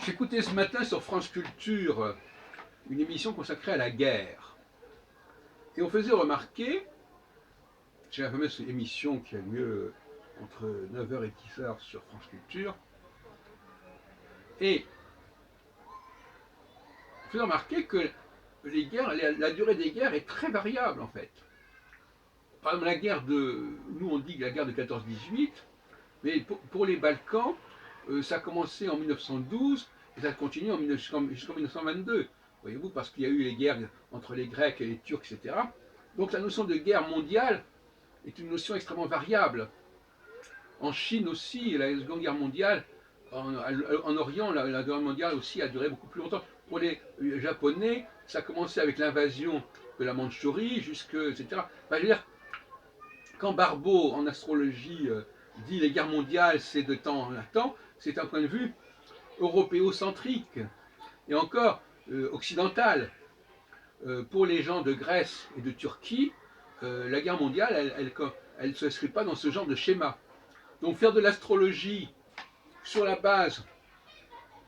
J'écoutais ce matin sur France Culture une émission consacrée à la guerre. Et on faisait remarquer, c'est la fameuse émission qui a lieu entre 9h et 10h sur France Culture, et on faisait remarquer que les guerres, la durée des guerres est très variable en fait. Par exemple, la guerre de, nous on dit la guerre de 14-18, mais pour les Balkans, ça a commencé en 1912 et ça continue jusqu'en 1922. Voyez-vous, parce qu'il y a eu les guerres entre les Grecs et les Turcs, etc. Donc la notion de guerre mondiale est une notion extrêmement variable. En Chine aussi, la Seconde Guerre mondiale, en Orient, la Guerre mondiale aussi a duré beaucoup plus longtemps. Pour les Japonais, ça a commencé avec l'invasion de la Mandchourie, etc. Enfin, je veux dire, quand Barbeau, en astrologie, dit les guerres mondiales, c'est de temps en temps, c'est un point de vue européocentrique et encore occidental. Pour les gens de Grèce et de Turquie, la guerre mondiale, elle ne s'inscrit pas dans ce genre de schéma. Donc faire de l'astrologie sur la base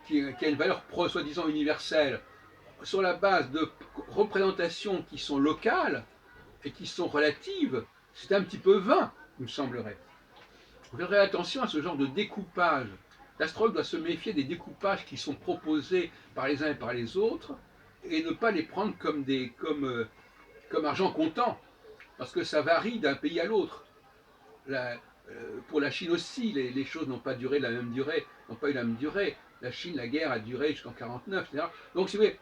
qui a une valeur soi-disant universelle, sur la base de représentations qui sont locales et qui sont relatives, c'est un petit peu vain, il me semblerait. Vous ferez attention à ce genre de découpage. L'astrologue doit se méfier des découpages qui sont proposés par les uns et par les autres et ne pas les prendre comme argent comptant, parce que ça varie d'un pays à l'autre. Pour la Chine aussi, les choses n'ont pas duré la même durée, n'ont pas eu la même durée. La Chine, la guerre a duré jusqu'en 49, etc. Donc, si vous voulez,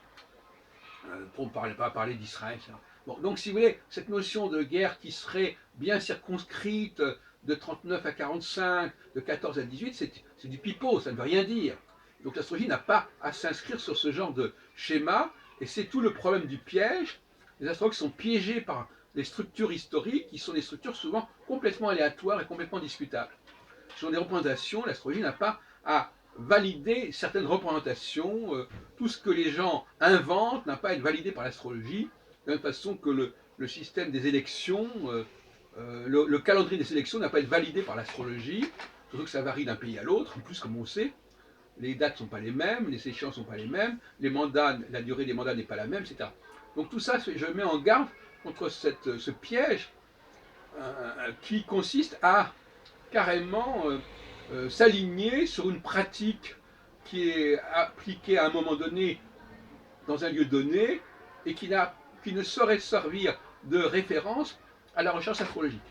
pour ne pas parler d'Israël, etc. Bon, donc, si vous voulez, cette notion de guerre qui serait bien circonscrite de 39 à 45, de 14 à 18, c'est du pipeau, ça ne veut rien dire. Donc l'astrologie n'a pas à s'inscrire sur ce genre de schéma, et c'est tout le problème du piège. Les astrologues sont piégés par les structures historiques, qui sont des structures souvent complètement aléatoires et complètement discutables. Ce sont des représentations, l'astrologie n'a pas à valider certaines représentations. Tout ce que les gens inventent n'a pas à être validé par l'astrologie, de la même façon que le système des élections, le calendrier des élections n'a pas à être validé par l'astrologie, surtout que ça varie d'un pays à l'autre. En plus, comme on sait, les dates ne sont pas les mêmes, les échéances ne sont pas les mêmes, les mandats, la durée des mandats n'est pas la même, etc. Donc tout ça, je mets en garde contre ce piège qui consiste à carrément s'aligner sur une pratique qui est appliquée à un moment donné dans un lieu donné et qui ne saurait servir de référence à la recherche astrologique.